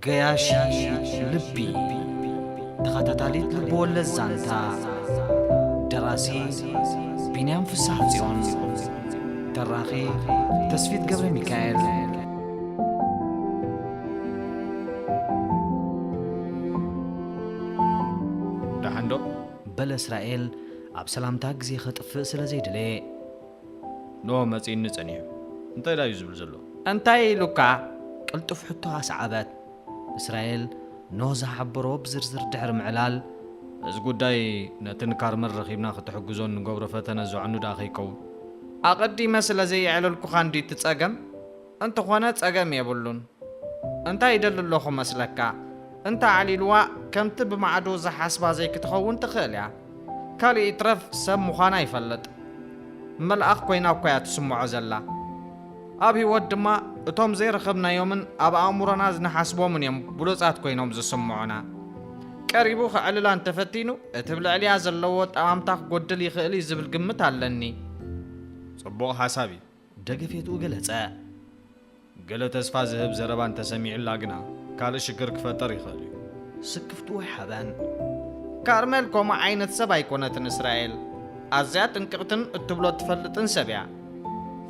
قياشي لبي تخططاليت لبول الزانتا دراسي بنيام في الساعتيون تراخي تسفيت قبر ميكائيل دحندو بل إسرائيل أب سلامتاك زي خطف سلازي دلي نو مصين نصنيح انتي لا يزبل زلو انتي لوكا قلت فحتها سعبات إسرائيل نوزا حبرو بزرزر دحر معلال از ጉዳይ ነትንካር መረኺብና ክትሕግዞን ንገብሮ ፈተነ ዝውዕኑ ዳ ኸይከውን أقدم سلازي على الكوخان دي تتساقم انت خوانا تساقم يبولون انت يدل اللوخو مسلكا انت علي الواء كم تب معدو زحاسبا زي كتخون تخيليا كالي يترف سم مخانا يفلت ملأخ كوينا وكويات سمو عزلا أبي ودما اتوم زي رخبنا يومن أبا أمورنا زنحاسبو من يوم بلوزات كوينهم زي سموعنا قريبو خعللان تفتينو اتبلع لي زلوت أمامتاك قدل يخيلي زبل قمت علني صبوغ حسابي دقفيتو قلتا قل تسفا زهب زربان تسميع اللاقنا كالي شكر كفتر يخالي سكفتو حبان كارميل كوما عينت سبا يكونتن إسرائيل أزيات انقرتن اتبلو تفلتن سبيع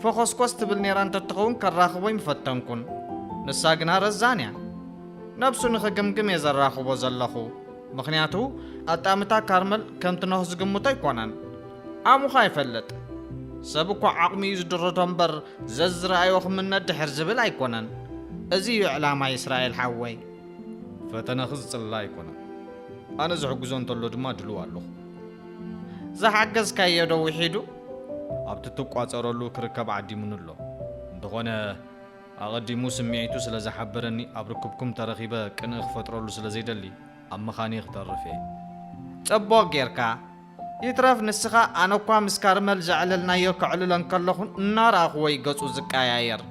فخوص كوست بالنيران تتخون كالراخبو مفتنكن نساقنا رزانيا نفسو نخقمقم يزراخبو زلخو مخنياتو أتامتا كارمل كم تنهز قمتا يكونن عامو خايفلت سبكو عقمي يزدر تنبر ززر ايوخ من الدحر زبل ايكونن ازيو اعلام إسرائيل حوي فتنا خز صلا يكونن انا زحجزون تلو دما دلو والو زحجز كايدو وحيدو ابت تقواصرلو كركب عدي منلو እንደሆነ اقدمو سمعيتو سلا زحبرني ابركبكم ترخيبه قنخ فترلو سلا زيدلي امخاني اخترفي صبو غيركا يترف نسخة أنا قا مسكارمل زعللنا يكعللن كلخون النار أخوي قصو زكاير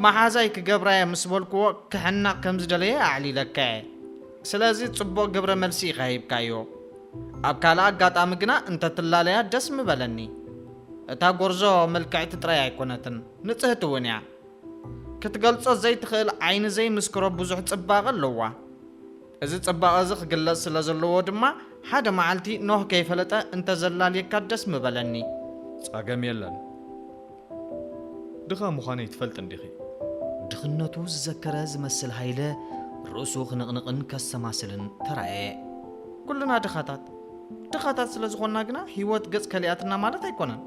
ما حازايك قبرايا مسبولكو كحنا كمز دليا أعلي لكا سلازي تصبو قبر ملسي خايب كايو أبكالا قاطع مقنا انت تلاليا دسم بلني اتا قرزو ملكعي تطريا يكونتن نتهت ونيا كتقلصو زي تخيل عين زي مسكرو بزوح تصباغ اللوا إذا تصباغ زخ قلت سلازلو دما حدا معلتي نوح كيف لتا انت زلال يكادس مبلني صاقم يلن دخا مخاني تفلتن دخي دخنتو زكرز مسل هايله رؤسو خنقنقن كسماسلن ترى كلنا دخاتات سلازخونا قنا هيوت قص كلياتنا مالت يكونن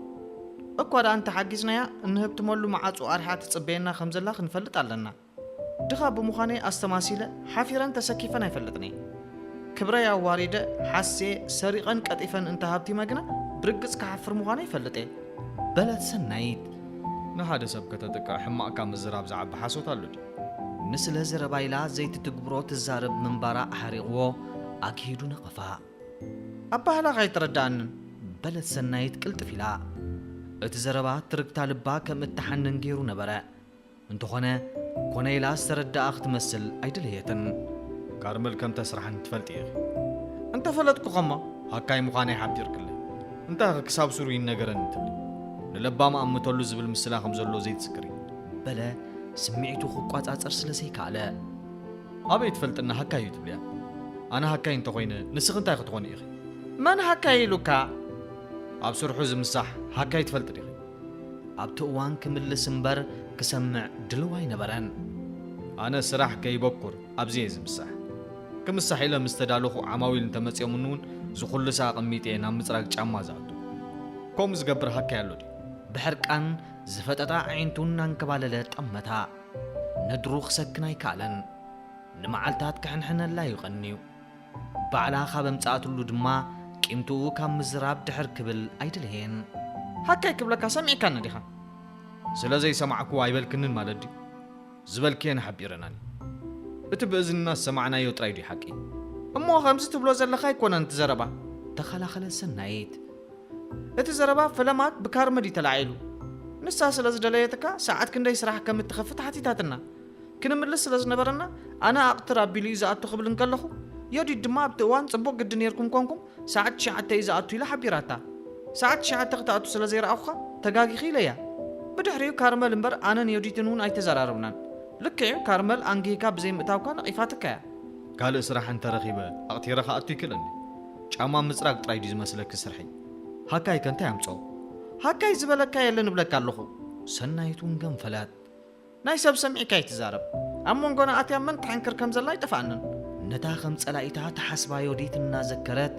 اكواد انت حاجزنا يا انهب تمولو معاصو ارحات تصبينا خمزلا خنفلط علنا دخا بمخاني استماسيله حافيران تسكيفنا يفلطني كبريا واردة حسي سريقا قطيفن انت هابتي مغنا برقص كحفر مخاني يفلطي بلد سنايت نهاده سب كتتقع حماق كام زراب زعب حاسوت አሉዲ نسل زربايلا زيت تقبرو تزارب من براء حريقو اكيدو نقفا ابهلا غاي تردان بلد سنايت قلت فيلا اتزربات ترقتا لبا كم اتحنن غيرو نبره انتو خونه كونيلا استرد اخت مسل ايدليتن كارمل كم تسرحن تفلتي انت فلتكو خما هكاي مخاني حبير كله انت كساب سوري نغرن تبلي للبا ما امتولو زبل مسلا خمزلو زيت سكري بلا سمعيتو خقاصاصر سلسي كاله ابي تفلتنا هكاي تبليا انا هكاي انت خوينه نسخ انت تخوني اخي من هكاي لوكا اب سرحو زمصح هكاي تفلتري ابتوان كمل سنبر كسمع دلواي نبرن انا سراح كي بكر ابزي زمصح كمصح الى مستدالخو عماويل انت مصيمنون زخل ساق ميتينا مصراق ጫማ ዛቱ ኮም ዝገብር هكاي አሉዲ بحرقان زفتتا عينتون نانكبالله طمتا ندروخ سكناي كالن نمعلتات كحنحن لا يغنيو بعلا خبمصاتلو دما قيمتو كم مزراب دحر كبل ايدلهين هكاي كبلكا سمعكنا ديخا سلازي سمعكو ايبلكنن مالدي زبلكين حبيرناني اتباذن الناس سمعنا يطراي دي حقي امو خمس تبلو زلخا يكونن تزربا تخلخل سنايت اتزربا فلمات بكارمدي تلعيلو نسا سلاز دليتكا ساعات كندي سراح كم تخفت حتيتاتنا كنملس سلاز نبرنا انا اقتر ابيلي اذا اتخبل نكلخو يدي دما بتوان صبو قد نيركم كونكم ساعات شعت اذا اتو الى حبيراتا ساعات شعت تقطعتو سلاز يراوخا تغاغي خيليا بدحريو كارمل امبر انا يوديتنون اي تزراربنا ልክዕ ካርመል አንጌካ ብዘይ ምእታውካ ነቒፋትካ እያ ካልእ ስራሕ እንተረኺበ ኣቕቲረኻ ኣቱ ይክእለኒ ጫማ ምፅራግ ጥራይ ድዩ ዝመስለክ ስርሒ ሃካይ ከ እንታይ ኣምፅኦ ሃካይ ዝበለካ የለን ንብለካ ኣለኹ ሰናይት እውን ገንፈላት ናይ ሰብ ሰሚዕካ ይትዛረብ ኣብ መንጎና ኣትያ መን ትሓንክር ከም ዘላ ይጠፍኣንን ነታ ከም ጸላኢታ ተሓስባዮ ዲት እናዘከረት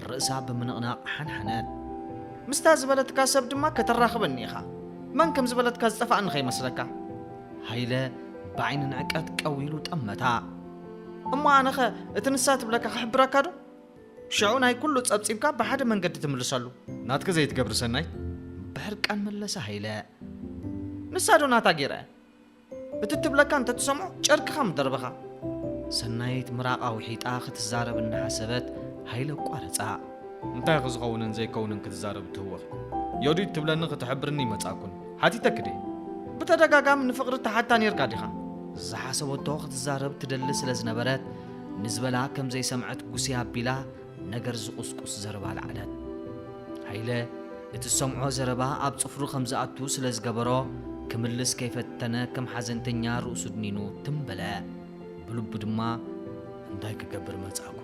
ርእሳ ብምንቕናቕ ሓንሓነት ምስታ ዝበለትካ ሰብ ድማ ከተራኽበኒ ኢኻ መን ከም ዝበለትካ ዝጠፋእኒ ኸይመስለካ ሃይለ ብዓይኒ ንዕቀት ቀዊሉ ጠመታ እሞ ኣነኸ እቲ ንሳ ትብለካ ክሕብረካ ዶ ሽዑ ናይ ኩሉ ጸብጺብካ ብሓደ መንገዲ ትምልሰሉ ናትከ ዘይትገብር ሰናይት ብሕርቃን መለሰ ሃይለ ንሳ ዶ ናታ ጌረ እቲ ትብለካ እንተትሰምዖ ጨርክኻ ምደርበኻ ሰናይት ምራቓ ውሒጣ ክትዛረብ እናሓሰበት ሃይለ ቋረፃ እንታይ ክዝኸውንን ዘይከውንን ክትዛረብ ትህወኺ የውዲት ትብለኒ ክትሕብርኒ ይመጻኩን ሓቲተክ ደ ብተደጋጋሚ ንፍቕሪ ተሓታ ነርካ ዲኻ ዝሓሰበቶ ክትዛረብ ትደሊ ስለ ዝነበረት ንዝበላ ከም ዘይሰምዐት ጉስያ ኣቢላ ነገር ዝቁስቁስ ዘረባ ለዓለት ሃይለ እቲ ሰምዖ ዘረባ ኣብ ጽፍሩ ከም ዝኣቱ ስለ ዝገበሮ ክምልስ ከይፈተነ ከም ሓዘንተኛ ርእሱ ድኒኑ ትንበለ ብልቡ ድማ እንታይ ክገብር መጻኩ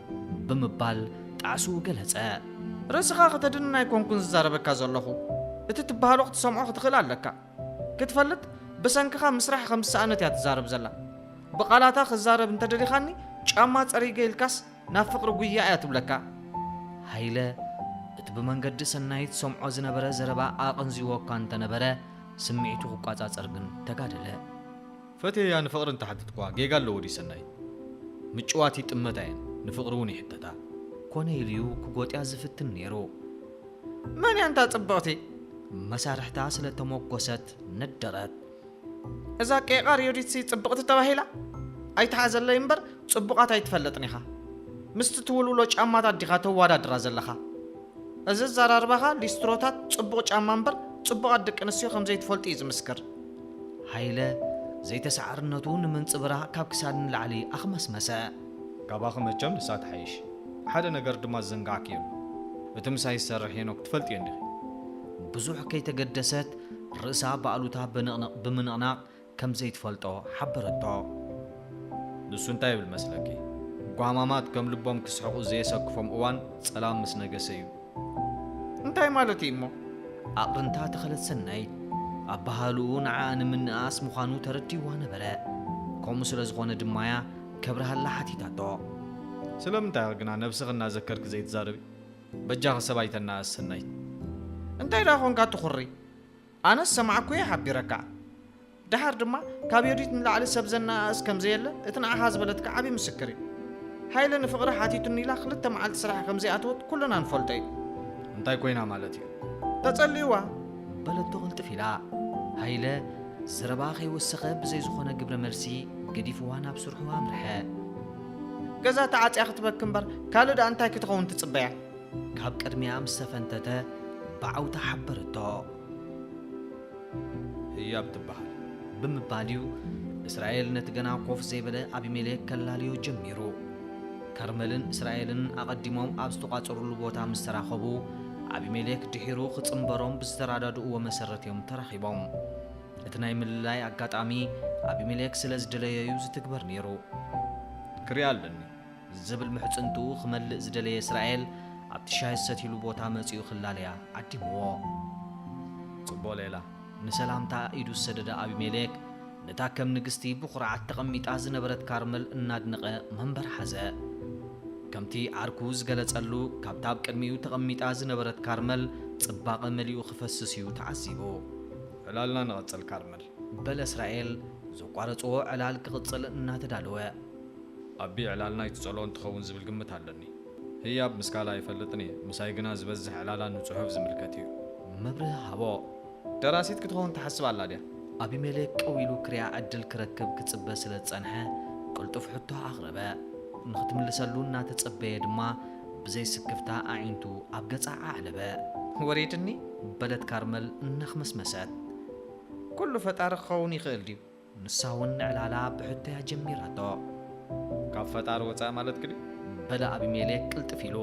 ብምባል ጣዕሱ ገለጸ ርእስኻ ከተድን ናይ ኮንኩን ዝዛረበካ ዘለኹ እቲ ትበሃሎ ክትሰምዖ ክትኽእል ኣለካ ክትፈልጥ ብሰንክኻ ምስራሕ ከም ዝሰኣነት እያ ትዛረብ ዘላ ብቓላታ ክዛረብ እንተደሊኻኒ ጫማ ጸሪገ ኢልካስ ናብ ፍቕሪ ጉያ እያ ትብለካ ሃይለ እቲ ብመንገዲ ሰናይት ሰምዖ ዝነበረ ዘረባ ኣቐንዚዎካ እንተነበረ ስምዒቱ ክቋጻጸር ግን ተጋደለ ፈትያ ንፍቕሪ እንተሓትትኳ ጌጋ ኣለዎ ዲ ሰናይት ምጭዋት ይጥመታ እየን ንፍቕሪ እውን ይሕተታ ኮነ ኢልዩ ክጎጥያ ዝፍትን ነይሩ መን እያ እንታ ጽብቕቲ መሳርሕታ ስለ ተሞጐሰት ነደረት እዛ ቄቓ ርዮዲትሲ ጽብቕቲ ተባሂላ ኣይተሓዘለይ እምበር ጽቡቓት ኣይትፈለጥን ኢኻ ምስቲ ትውልውሎ ጫማታት ዲኻ ተዋዳድራ ዘለኻ እዚ ዘራርባኻ ሊስትሮታት ጽቡቕ ጫማ እምበር ጽቡቓት ደቂ ኣንስትዮ ከም ዘይትፈልጡ እዩ ዝምስክር ሃይለ ዘይተሰዓርነቱ ንምንጽብራ ካብ ክሳድ ንላዕሊ ኣኽመስመሰ ካባኺ መቸም ንሳ ትሓይሽ ሓደ ነገር ድማ ዝዘንጋዕክ እዩ እቲ ምሳይ ዝሰርሕ ሄኖክ ትፈልጥ እየ እንዲኺ ብዙሕ ከይተገደሰት ርእሳ በኣሉታ ብምንቕናቕ ከም ዘይትፈልጦ ሓበረቶ ንሱ እንታይ ይብል መስለኪ ጓማማት ከም ልቦም ክስሕቑ ዘየሰክፎም እዋን ጸላም ምስ ነገሰ እዩ እንታይ ማለት እዩ እሞ ኣቕርንታ ተኸለት ሰናይት ኣብ ባህልኡ ንዓ ንምንኣስ ምዃኑ ተረዲዋ ነበረ ከምኡ ስለ ዝኾነ ድማያ ከብርሃላ ሓቲታቶ ስለምንታይ ግና ነብስኽ እናዘከርክ ዘይትዛረቢ በጃኸ ሰብኣይ ተናኣስ ሰናይት እንታይ ዳ ኾንካ ትኹሪ ኣነስ ሰማዕኩ እየ ሓቢረካ ድሓር ድማ ካብ የዲት ንላዕሊ ሰብ ዘናኣስ ከም ዘየለ እቲ ንዓኻ ዝበለትካ ዓብዪ ምስክር እዩ ሃይለ ንፍቕሪ ሓቲቱኒ ኢላ ክልተ መዓልቲ ስራሕ ከም ዘይኣትወት ኩልና ንፈልጦ እዩ እንታይ ኮይና ማለት እዩ ተጸልዩዋ በለቶ ቅልጥፍ ኢላ ሃይለ ዘረባ ከይወሰኸ ብዘይ ዝኾነ ግብረ መልሲ ገዲፍዋ ናብ ስርሑ ኣምርሐ ገዛ ተዓፅያ ክትበክ እምበር ካልእ ዳ እንታይ ክትኸውን ትጽበያ ካብ ቅድሚያ ምስ ተፈንተተ ብዓውታ ሓበረቶ ህያብ ትበሃል ብምባል እዩ እስራኤል ነቲ ገና ኮፍ ዘይበለ አቢሜሌክ ከላልዮ ጀሚሩ ከርመልን እስራኤልን ኣቐዲሞም ኣብ ዝተቋፀሩሉ ቦታ ምስ ተራኸቡ አቢሜሌክ ድሒሩ ክጽምበሮም ብዝተራዳድእዎ መሰረት እዮም ተራኺቦም እቲ ናይ ምልላይ ኣጋጣሚ አቢሜሌክ ስለ ዝደለየዩ ዝትግበር ነይሩ ክሪኣ ኣለኒ ዝብል ምሕፅንቱ ክመልእ ዝደለየ እስራኤል ኣብቲ ሻሂ ዝሰትይሉ ቦታ መጺኡ ክላለያ ዓዲምዎ ጽቡቕ ሌላ ንሰላምታ ኢዱ ዝሰደደ አቢሜሌክ ነታ ከም ንግስቲ ብኹርዓት ተቐሚጣ ዝነበረት ካርመል እናድነቐ መንበር ሓዘ ከምቲ ዓርኩ ዝገለጸሉ ካብታ ኣብ ቅድሚኡ ተቐሚጣ ዝነበረት ካርመል ጽባቐ መሊኡ ክፈስስ እዩ ተዓዚቡ ዕላልና ንቐጽል ካርመል በለ እስራኤል ዘቋረፅዎ ዕላል ክቕጽል እናተዳለወ ኣቢ ዕላልና ይትጸልኦ እንትኸውን ዝብል ግምት ኣለኒ ህያብ ምስካላ ኣይፈልጥን እየ ምሳይ ግና ዝበዝሕ ዕላላ ንጽሑፍ ዝምልከት እዩ መብርህ ሃቦ ደራሲት ክትኸውን ትሓስብ ኣላ ድያ አቢሜሌክ ቀዊሉ ክርያ ዕድል ክረክብ ክጽበ ስለ ዝጸንሐ ቅልጡፍ ሕቶ ኣቕረበ ንኽትምልሰሉ እናተጸበየ ድማ ብዘይ ስክፍታ ኣዒንቱ ኣብ ገጻ ኣዕለበ ወሬድኒ በለት ካርመል እናኽመስመሰት ኩሉ ፈጣሪ ክኸውን ይኽእል ድዩ ንሳ እውን ንዕላላ ብሕቶያ ጀሚራቶ ካብ ፈጣሪ ወፃኢ ማለት ግዲ በለ አቢሜሌክ ቅልጥፍ ኢሉ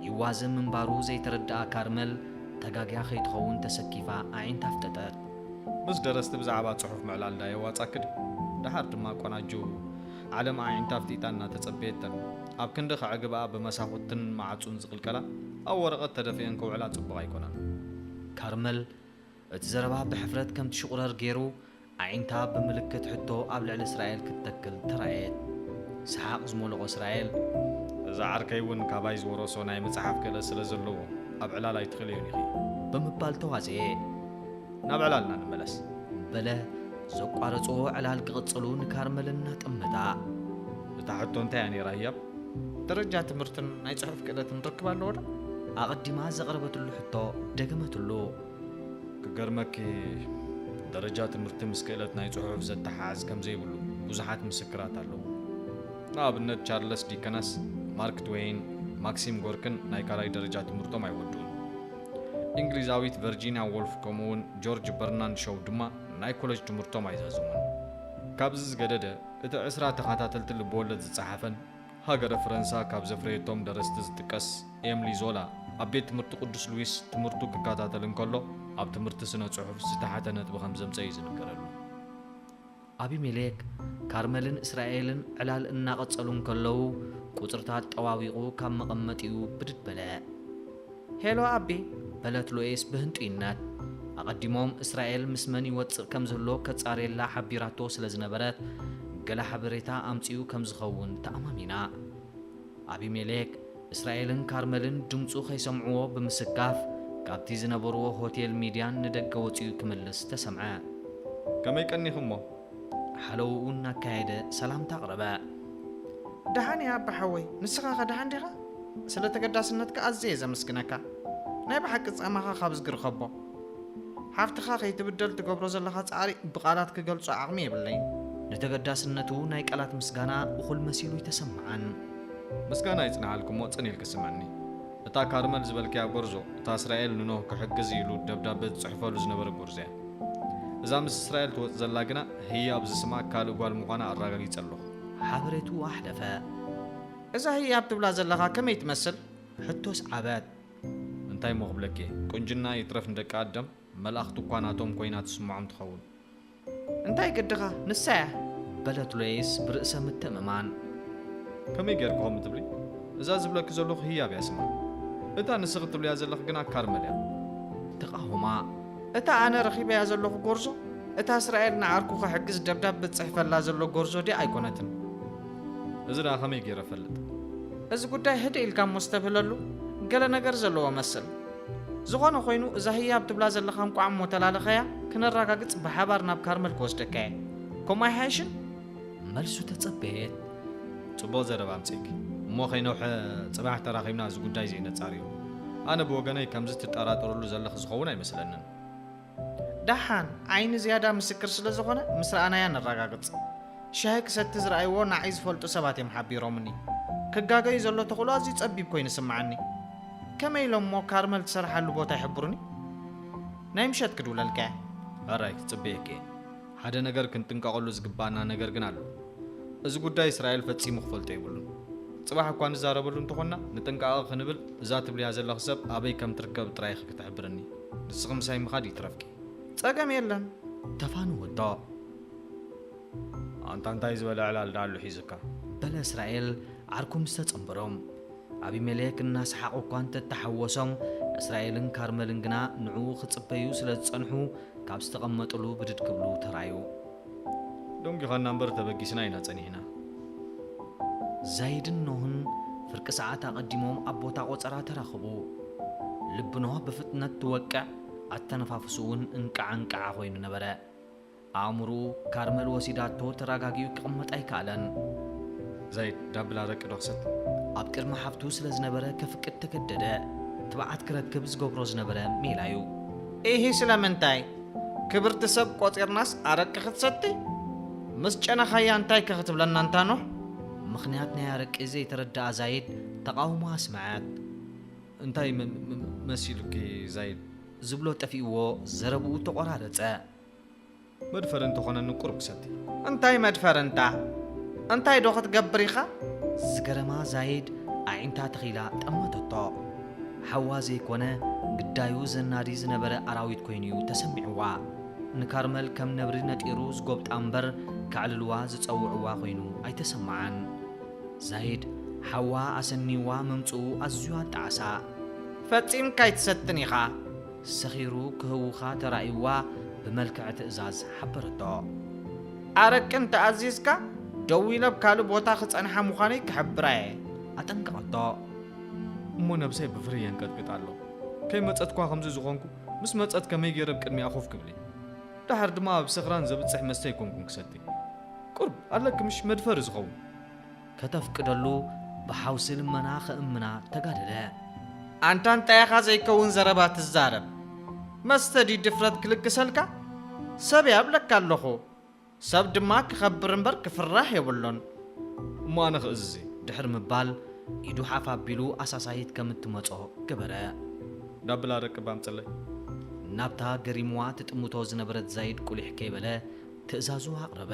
ይዋዝም ምንባሩ ዘይተረድኣ ካርመል ተጋግያ ከይትኸውን ተሰኪፋ ኣዒንታ ኣፍጠጠት ምስ ደረስቲ ብዛዕባ ጽሑፍ ምዕላል ዳ የዋጻክድ دحر دما قناجو عالم عينتا فتيتانا تتصبيتن اب كند خعقبا بمساوتن معصون زقلقلا او ورقه تدفين كوعلا صبغ يكونن كارمل اتزربا بحفرت كم تشقرر غيرو عينتا بملكت حتو اب لعل اسرائيل كتكل ترايت سحاق زمولو اسرائيل اذا عركيون كابايز ورسو ناي مصحف كلا سلازلو اب علالا يتخليون يخي بمبال توازي ناب علالنا نملس بلا زقارصو علال قصلو نكارملنا طمتا بتاحتو انت يعني رايب درجة تمرتن ناي صحف كلا تنركبالو ولا أقدما زقربتلو حتو دقمتلو كقرمكي درجات مرتي مسكيلت ناي صحف زتحاز كم زي بلو بزحات مسكرات አለው ናብነት ቻርልስ ዲከንስ ማርክ ትዌይን ማክሲም ጎርክን ናይ ካላይ ደረጃ ትምህርቶም አይወዱን እንግሊዛዊት ቨርጂኒያ ወልፍ ኮሙን ጆርጅ በርናንድ ሾው ድማ ናይ ኮሌጅ ትምህርቶም አይዛዙምን ካብዝ ዝገደደ እቲ 10 ተኸታተልቲ ልቦለድ ዝጸሓፈን ሃገረ ፈረንሳ ካብ ዘፍሬቶም ደረስቲ ዝጥቀስ ኤምሊ ዞላ ኣብ ቤት ትምህርቲ ቅዱስ ሉዊስ ትምህርቱ ክከታተል እንከሎ ኣብ ትምህርቲ ስነ ጽሑፍ ዝተሓተነት ብኸም ዘምፀይ ዝንገረሉ አቢሜሌክ ካርመልን እስራኤልን ዕላል እናቀጸሉን ከለው ቁጥርታት ጠዋዊቁ ካብ መቀመጢው ብድድ በለ ሄሎ አቢ በለት ሎኤስ በህንጡይነት አቀዲሞም እስራኤል ምስመን ይወጽእ ከም ዘሎ ከጻሬላ ሓቢራቶ ስለዝነበረት ገላ ሓበሬታ አምጺኡ ከም ዝኸውን ተኣማሚና አቢሜሌክ እስራኤልን ካርመልን ድምጹ ከይሰምዕዎ ብምስጋፍ ካብቲ ዝነበርዎ ሆቴል ሚድያን ንደገ ወጽኡ ክምልስ ተሰምዐ ከመይ ቀኒኽሞ حلوون نكايدة سلام تقربا دهاني يا أبا حوي نسخة دهان ديها سلتك الداسنتك عزيزة مسكنك نايب حق أماها خابز قرخبو حافت خاخي تبدل تقبرز الله تعالي بقالاتك قلت عقمية باللي نتقدى سنتو نايك ألات مسكانا وخل مسيلو يتسمعان مسكانا يتنع لكم وطني لك سمعني اتا كارمل زبالك يا قرزو اتا إسرائيل ننوه كحق زيلو دبدابت صحفة لزنبر قرزي إذا مس إسرائيل توزلاقنا هي أبز سماع كالو قال مقانا الرجال يتسلخ حبرته أحلفا إذا هي أبتبلا زلها كم يتمثل حتوس عباد انتاي مغبلكي كنجنا يترف ندك قدم ملاختو قاناتهم كوينات سمعهم تخون انتاي قدها نساع بلت ليس برأس متممان كم يجركم تبلي إذا زبلك زلخ هي بيسمع إذا نسقط بلي زلخ قنا كارمليا تقاهما اتا انا رخيبه يا زلو غورزو اتا اسرائيل نعركو خحجز دبداب بتصحف لا زلو غورزو دي ايكونتن ازرا خمي يرفلت از ጉዳይ هدي الكم مستفللو قال ነገር زلو مسل زغونه خوينو اذا هي بتبلا زلخام قعم متلالخيا كنراغاغص بحبار ناب كارمل كوسدكاي كوماي هاشن ملسو تتصبيت صبو زربا امصيك مو خينو صباح تراخيمنا از ጉዳይ زينه صاريو انا بوغناي كمز تطراطرلو زلخ زخون አይመስለንን دحان عين زيادة مسكر سلازغونه مسرأنا يا نراغاغص شايك ستزر ايوه نعيز فولتو سباتي محبيرو مني كغاغاي زلو تخلو ازي صبيب كوين سمعني كما يلوم مو كارمل تسرحلو بوتا يحبرني نايمشت كدوللكا አራይ ጽቤኬ ሓደ ነገር ክንጥንቀቀሉ ዝግባና ነገር ግን አሉ እዚ ጉዳይ እስራኤል ፈጺሙ ክፈልጦ ይብሉ ጽባሕ እኳ ንዛረበሉ እንተኾና ንጥንቃቐ ክንብል እዛ ትብልያ ዘለኽ ሰብ ኣበይ ከም ትርከብ ጥራይ ክትሕብረኒ ንስኹም ሳይ ምኻድ ይትረፍቂ ጸገም የለን تفانو ودا አንተ እንታይ ዝበለ ዕላል ዳሉ ሒዝካ بل إسرائيل عركم ستنبرهم أبي ملك الناس حقو كانت تحوسهم إسرائيلن كارملن جنا نعو خصبيو سلت صنحو كاب استقمطلو بدد قبلو ترايو دونك خان نمبر تبقيسنا ينا صنينا زايدن نوهن فرق ساعات قديمهم أبوتا قصرا ترخبو لبنوه بفتنة توقع التنفافسون انقع خوين نبره አእምሩ ካርመል ወሲዳቶ ተራጋጊው ቅመጥ አይካለን زايد دبل رك رخصت ኣብ ቅድመ ሓፍቱ ስለ ዝነበረ ከፍቅድ ተገደደ ትባዓት ክረክብ ዝገብሮ ዝነበረ ሜላዩ ይሄ ስለምንታይ ክብርት ሰብ ቆጽርናስ አረቅ ክትሰቲ መስጨና ኻያ እንታይ ከኽትብለና እንታ ነው ምኽንያት ናይ አረቅ ዘይ ተረዳ ዛይድ ተቃውሞ አስማዓት እንታይ መሲሉኪ زايد ዝብሎ ጠፊዎ ዘረብኡ ተቆራረጸ مدفر انت خونن قرب ساتي انتاي مدفر انتاي دوخت قبريخا زقرما زايد عينتا تخيلا تأمتطو حوازي كونه قدايو زنادي زنبرا أراويت كوينيو تسمعوا نكارمل كم نبري نتيروز قبط أمبر كعللوا زتصوعوا خوينو أيتسمعن زايد حوا أسنيوا ممصو أزيوا تعسا ፈጺም ካይትሰትኒኻ سخيرو كهوخا ترأيوا بملكع تأزاز حبرتو ኣረቅን ተኣዚዝካ ደው ኢለ ካልእ ቦታ ክጸንሓ ምዃነይ ክሕብራየ أتنقعتو እሞ ነብሰይ ብፍሪ የንቀጥቅጥ ኣሎ ከይ መፀትኳ ከምዚ ዝኾንኩ ምስ መፀት ከመይ ገይረ ቅድሚ ኣኾፍ ክብሊ ድሓር ድማ ኣብ ስኽራን ዘብፅሕ መስተ ይኮንኩን ክሰቲ ቁርብ ኣለክምሽ መድፈሪ ዝኸውን كتفقدلو بحوس لمنا خأمنا تقادله ኣንታ እንታይ ኢኻ ዘይከውን ዘረባ ትዛረብ መስተዲ ድፍረት ክልግሰልካ ሰብ ያብለካ ኣለኹ ሰብ ድማ ክኸብር እምበር ክፍራሕ የብሎን እሞ ኣነ ክእዝዚ ድሕር ምባል ኢዱ ሓፍ ኣቢሉ ኣሳሳይት ከምትመጾ ገበረ ዳብላ ረቅ ባምፅለይ ናብታ ገሪምዋ ትጥምቶ ዝነበረት ዛይድ ቁሊሕ ከይበለ ትእዛዙ ኣቕረበ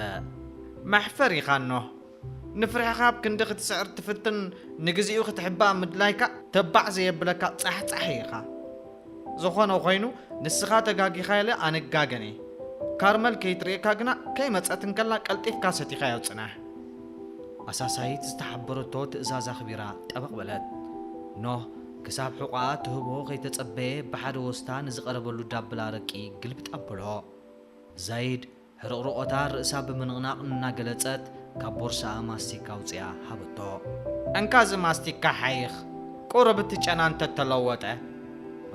ማሕፈር ኢኻ ኖ ንፍርሕኻ ኣብ ክንዲ ክትስዕር ትፍትን ንግዚኡ ክትሕባእ ምድላይካ ተባዕ ዘየብለካ ጻሕጻሕ ኢኻ ዝኾነ ኮይኑ ንስኻ ተጋጊኻ ኢለ ኣነጋገነ ካርመል ከይትርእካ ግና ከይመፀትን ከላ ቀልጢፍካ ሰቲኻ ያውፅናሕ ኣሳሳይት ዝተሓበረቶ ትእዛዝ ኣኽቢራ ጠበቕ በለት ኖህ ክሳብ ሕቋ ትህቦ ከይተጸበየ ብሓደ ወስታ ንዝቐረበሉ ዳብላ ረቂ ግልብጥ ኣበሎ ዛይድ ሕርቕርቆታ ርእሳ ብምንቕናቕ እናገለጸት ካብ ቦርሳኣ ማስቲካ ውፅያ ሃበቶ እንካዚ ማስቲካ ሓይኽ ቁርብ እቲ ጨና እንተተለወጠ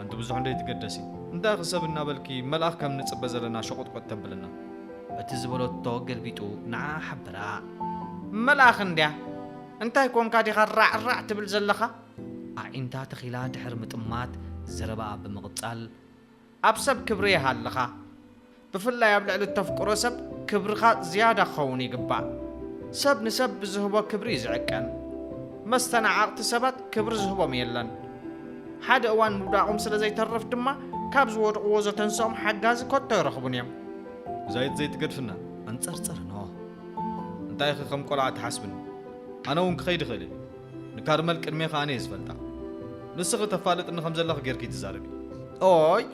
ኣንቱ ብዙሕ እንደይ ትገደሲ እንታይ ክሰብ እናበልኪ መልኣኽ ከም ንጽበ ዘለና ሸቆጥቆጥ ተብልና እቲ ዝበለቶ ገልቢጡ ንዓ ሓበራ መልኣኽ እንድያ እንታይ ኮንካ ዲኻ ራዕራዕ ትብል ዘለኻ ኣዒንታ ተኺላ ድሕር ምጥማት ዘረባኣ ብምቕጻል ኣብ ሰብ ክብሪ ኢኻ ኣለኻ ብፍላይ ኣብ ልዕሊ እተፍቅሮ ሰብ ክብርኻ ዝያዳ ክኸውን ይግባእ ሰብ ንሰብ ብዝህቦ ክብሪ ዝዕቀን መስተናዓቕቲ ሰባት ክብሪ ዝህቦም የለን ሓደ እዋን ምውዳቖም ስለ ዘይተረፍ ድማ ካብ ዝወድቕዎ ዘተንስኦም ሓጋዚ ኮቶ ይረኽቡን እዮም ዛይት ዘይትገድፍና ኣንጸርጸር ኖ እንታይ ከም ቆልዓ ትሓስብኒ ኣነ እውን ክኸይድ ይኽእል እየ ንካርመል ቅድሜኻ ኣነ እየ ዝፈልጣ ንስኺ ተፋልጥኒ ከም ዘለኽ ጌርኪ ትዛረቢ ኦይ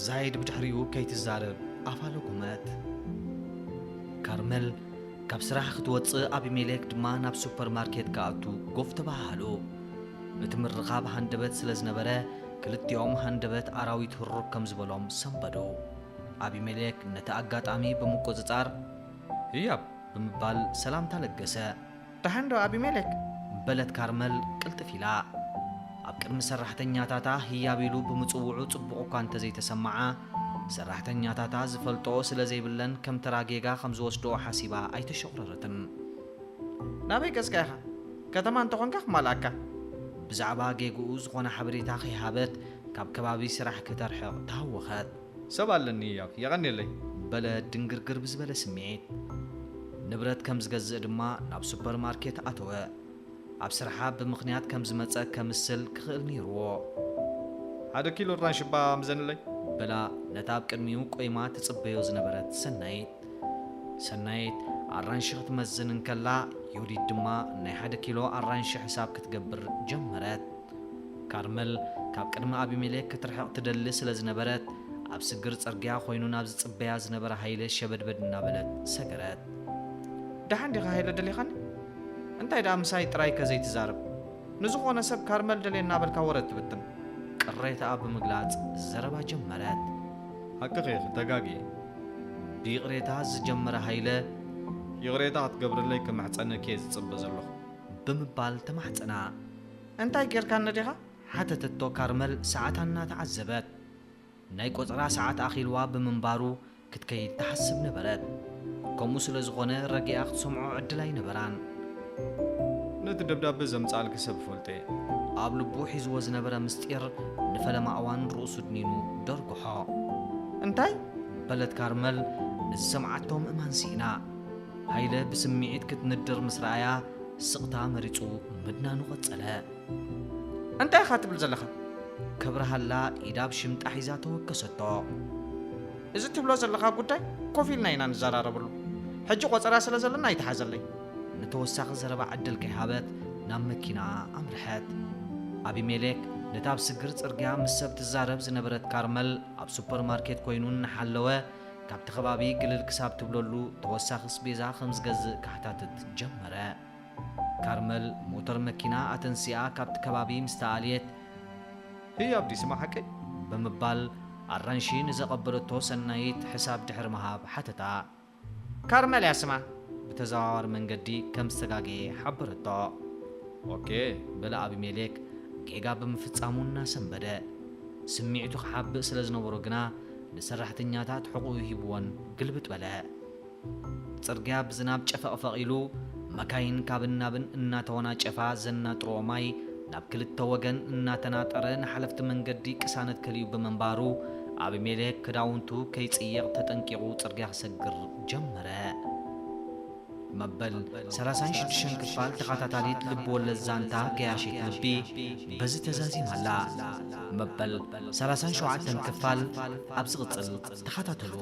ዛይድ ብድሕሪኡ ከይትዛረብ ኣፋለ ጉመት ካርመል ካብ ስራሕ ክትወፅእ ኣቢሜሌክ ድማ ናብ ሱፐርማርኬት ከኣቱ ጎፍ ተባሃሉ እቲ ምርኻብ ሃንደበት ስለ ዝነበረ ክልቲኦም ሃንደበት ኣራዊት ህሩር ከም ዝበሎም ሰንበዱ ኣቢሜሌክ ነቲ ኣጋጣሚ ብምቁፅጻር ህያብ ብምባል ሰላምታ ለገሰ ተሓንዶ ኣቢሜሌክ በለት ካርመል ቅልጥፍ ኢላ ኣብ ቅድሚ ሰራሕተኛታታ ህያብ ኢሉ ብምጽውዑ ጽቡቕ እኳ እንተዘይተሰማዓ ሰራሕተኛታታ ዝፈልጦ ስለ ዘይብለን ከም ተራጌጋ ከም ዝወስዶ ሓሲባ ኣይተሸቑረረትን ናበይ ገጽካ ኢኻ ከተማ እንተኾንካ ክማልኣካ ብዛዕባ ጌግኡ ዝኾነ ሓበሬታ ከይሃበት ካብ ከባቢ ስራሕ ክተርሕቕ ተሃወኸት ሰብ ኣለኒ ህያብ የቐኒለይ በለ ድንግርግር ብዝበለ ስምዒት ንብረት ከም ዝገዝእ ድማ ናብ ሱፐርማርኬት ኣተወ ኣብ ስርሓ ብምኽንያት ከም ዝመፀ ከምስል ክኽእል ነይርዎ 1 ኪሎ ራንሽባ ምዘንለይ በላ ነታ ኣብ ቅድሚኡ ቆይማ ትጽበዮ ዝነበረት ሰናይት ኣራንሺ ክትመዝን እንከላ ዮዲት ድማ ናይ 1 ኪሎ ኣራንሺ ሕሳብ ክትገብር ጀመረት ካርመል ካብ ቅድሚ ኣቢሜሌክ ክትርሕቕ ትደሊ ስለ ዝነበረት ኣብ ስግር ጽርግያ ኮይኑ ናብ ዝጽበያ ዝነበረ ሃይለ ሸበድበድ እናበለት ሰገረት ደሓን ዲኻ ሃይለ ደሊኻኒ እንታይ ዳ ምሳይ ጥራይ ከዘይትዛረብ ንዝኾነ ሰብ ካርመል ደልየ እናበልካ ወረት ትብትን ቅሬታኣ ብምግላጽ ዘረባ ጀመረት ሓቂ ኸይኽ ተጋጊ ብቕሬታ ዝጀመረ ሃይለ ይቕሬታ ክትገብርለይ ከማሕፀነኪ እየ ዝጽበ ዘለኹ ብምባል ተማሕፀና እንታይ ጌርካ ነዲኻ ሓተተቶ ካርመል ሰዓታ እናተዓዘበት ናይ ቆፅራ ሰዓት ኣኺልዋ ብምንባሩ ክትከይድ ተሓስብ ነበረት ከምኡ ስለ ዝኾነ ረጊኣ ክትሰምዖ ዕድል ኣይነበራን ነቲ ደብዳቤ ዘምጻልኪ ሰብ ፈልጠ እየ ኣብ ልቡ ሒዝዎ ዝነበረ ምስጢር ንፈለማ እዋን ርእሱ ድኒኑ ደርግሖ እንታይ በለት ካርመል እዚ ሰምዓቶ ምእማን ሲእና ሃይለ ብስምዒት ክትንድር ምስ ረኣያ ስቕታ መሪጹ ምድናኑ ቐጸለ እንታይ ኢኻ ትብል ዘለኻ ከብረሃላ ኢዳብ ሽምጣ ሒዛ ተወከሰቶ እዚ ትብሎ ዘለኻ ጉዳይ ኮፍ ኢልና ኢና ንዘራረበሉ ሕጂ ቆፀራ ስለ ዘለና ኣይተሓዘለይ ንተወሳኺ ዘረባ ዕድል ከይሃበት ናብ መኪና ኣምርሐት ኣቢሜሌክ ነታ ኣብ ስግር ጽርግያ ምስ ሰብ ትዛረብ ዝነበረት ካርመል ኣብ ሱፐርማርኬት ኮይኑ እናሓለወ ካብቲ ከባቢ ግልል ክሳብ ትብለሉ ተወሳኺ ስቤዛ ከም ዝገዝእ ካሕታትት ጀመረ። ካርመል ሞተር መኪና ኣተንሲኣ ካብቲ ከባቢ ምስ ተኣልየት هي أبدي سمع حكي ብምባል ኣራንሺ ንዘቐበለቶ ሰናይት ሕሳብ ድሕሪ ምሃብ ሓተታ ካርመል እያ ስማ ብተዘዋዋሪ መንገዲ ከም ዝተጋገየ ሓበረቶ። أوكي በለ ኣብሜሌክ ጌጋ ብምፍጻሙ እናሰንበደ ስሚዕቱ ክሓብእ ስለ ዝነበሮ ግና ንሰራሕተኛታት ሕቑኡ ሂብዎን ግልብጥ በለ። ጽርግያ ብዝናብ ጨፈቕፈቕ ኢሉ መካይን ካብን ናብን እናተወናጨፋ ዘናጥሮ ማይ ናብ ክልተ ወገን እናተናጠረ ንሓለፍቲ መንገዲ ቅሳነት ከልዩ ብምንባሩ ኣብሜሌክ ክዳውንቱ ከይጽየቕ ተጠንቂቑ ጽርግያ ክሰግር ጀመረ። መበል 36 ክፋል ተኸታታሊት ልቢ ወለድ ዛንታ ገያሺት ልቢ በዚ ተዛዚማላ። መበል 37 ክፋል ኣብ ዝቕጽል ተኸታተሉ።